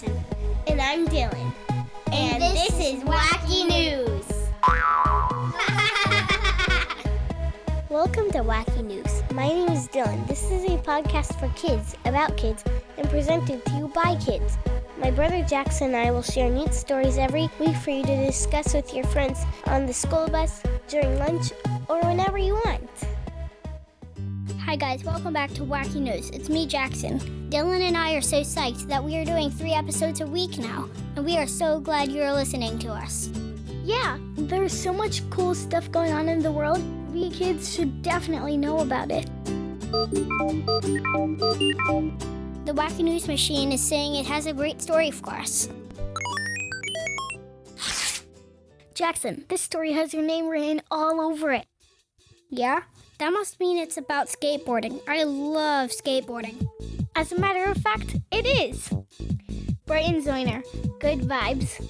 Jaxon. And I'm Dylan. And this is Wacky News. Welcome to Wacky News. My name is Dylan. This is a podcast for kids, about kids, and presented to you by kids. My brother Jaxon and I will share neat stories every week for you to discuss with your friends on the school bus, during lunch, or whenever you want. Hi guys, welcome back to Wacky News. It's me, Jaxon. Dylan and I are so psyched that we are doing 3 episodes a week now, and we are so glad you're listening to us. Yeah, there's so much cool stuff going on in the world. We kids should definitely know about it. The Wacky News machine is saying it has a great story for us. Jaxon, this story has your name written all over it. Yeah? That must mean it's about skateboarding. I love skateboarding. As a matter of fact, it is. Brighton Zeuner, good vibes.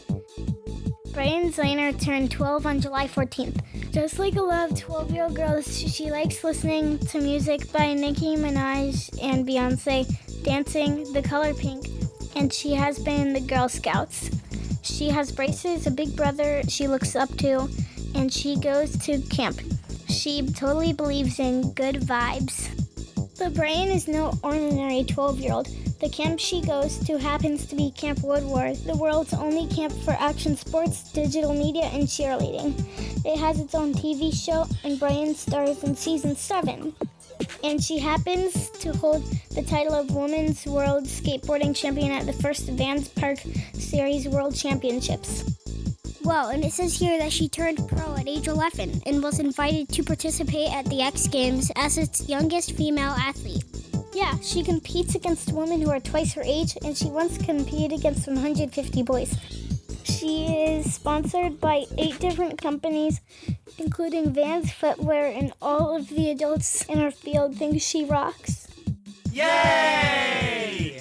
Brighton Zeuner turned 12 on July 14th. Just like a lot of 12-year-old girls, she likes listening to music by Nicki Minaj and Beyonce, dancing The Color Pink, and she has been in the Girl Scouts. She has braces, a big brother she looks up to, and she goes to camp. She totally believes in good vibes. But Brian is no ordinary 12-year-old. The camp she goes to happens to be Camp Woodward, the world's only camp for action sports, digital media, and cheerleading. It has its own TV show, and Brian stars in season 7. And she happens to hold the title of Women's World Skateboarding Champion at the first Vans Park Series World Championships. Wow, and it says here that she turned pro at age 11 and was invited to participate at the X Games as its youngest female athlete. Yeah, she competes against women who are twice her age, and she once competed against 150 boys. She is sponsored by 8 different companies, including Vans Footwear, and all of the adults in her field think she rocks. Yay!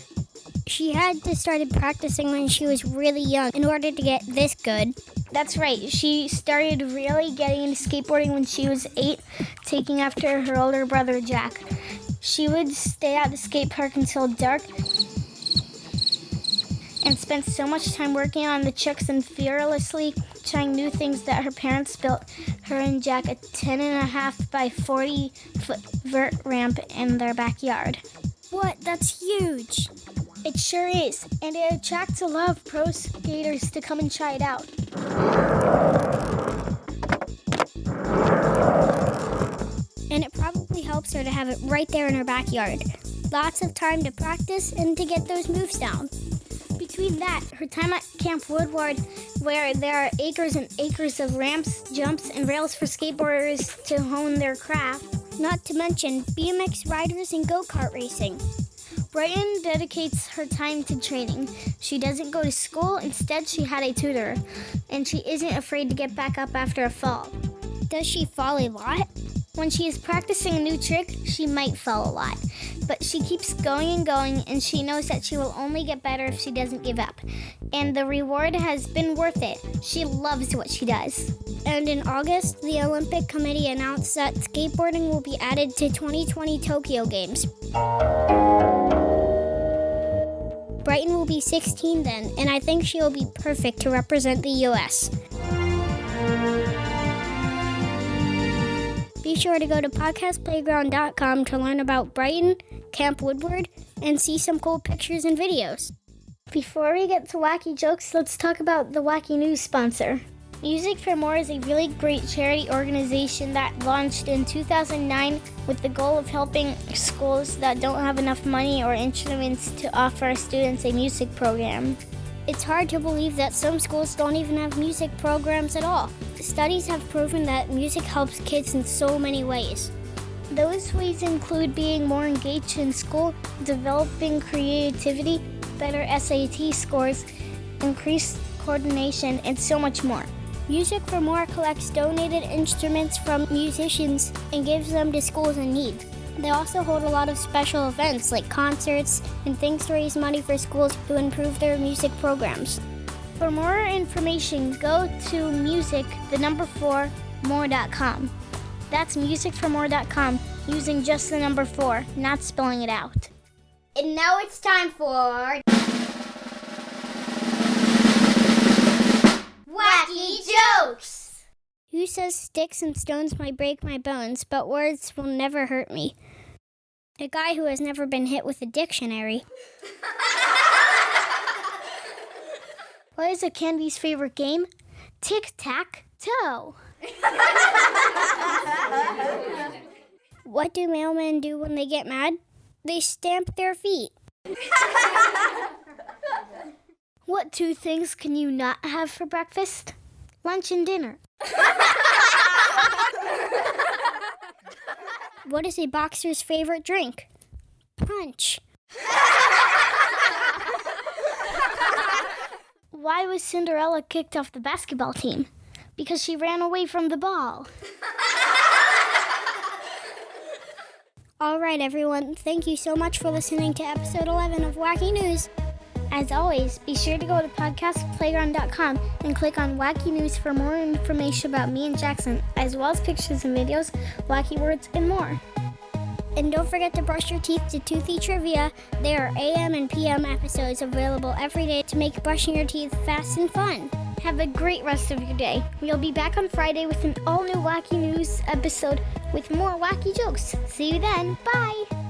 She had to start practicing when she was really young in order to get this good. That's right. She started really getting into skateboarding when she was 8, taking after her older brother Jack. She would stay at the skate park until dark and spent so much time working on the tricks and fearlessly trying new things that her parents built her and Jack a 10.5 by 40 foot vert ramp in their backyard. What? That's huge! It sure is, and it attracts a lot of pro skaters to come and try it out. And it probably helps her to have it right there in her backyard. Lots of time to practice and to get those moves down. Between that, her time at Camp Woodward, where there are acres and acres of ramps, jumps, and rails for skateboarders to hone their craft. Not to mention BMX riders and go-kart racing. Brighton dedicates her time to training. She doesn't go to school, instead she had a tutor, and she isn't afraid to get back up after a fall. Does she fall a lot? When she is practicing a new trick, she might fall a lot, but she keeps going and going, and she knows that she will only get better if she doesn't give up. And the reward has been worth it. She loves what she does. And in August, the Olympic Committee announced that skateboarding will be added to 2020 Tokyo Games. Brighton will be 16 then, and I think she will be perfect to represent the U.S. Be sure to go to podcastplayground.com to learn about Brighton, Camp Woodward, and see some cool pictures and videos. Before we get to wacky jokes, let's talk about the Wacky News sponsor. Music for More is a really great charity organization that launched in 2009 with the goal of helping schools that don't have enough money or instruments to offer students a music program. It's hard to believe that some schools don't even have music programs at all. Studies have proven that music helps kids in so many ways. Those ways include being more engaged in school, developing creativity, better SAT scores, increased coordination, and so much more. Music for More collects donated instruments from musicians and gives them to schools in need. They also hold a lot of special events like concerts and things to raise money for schools to improve their music programs. For more information, go to music4more.com. That's musicformore.com, using just the number 4, not spelling it out. And now it's time for Wacky jokes! Who says sticks and stones might break my bones, but words will never hurt me? A guy who has never been hit with a dictionary. What is a candy's favorite game? Tic-tac-toe. What do mailmen do when they get mad? They stamp their feet. What two things can you not have for breakfast? Lunch and dinner. What is a boxer's favorite drink? Punch. Why was Cinderella kicked off the basketball team? Because she ran away from the ball. All right, everyone. Thank you so much for listening to episode 11 of Wacky News. As always, be sure to go to podcastplayground.com and click on Wacky News for more information about me and Jaxon, as well as pictures and videos, wacky words, and more. And don't forget to brush your teeth to Toothy Trivia. There are AM and PM episodes available every day to make brushing your teeth fast and fun. Have a great rest of your day. We'll be back on Friday with an all-new Wacky News episode with more wacky jokes. See you then. Bye!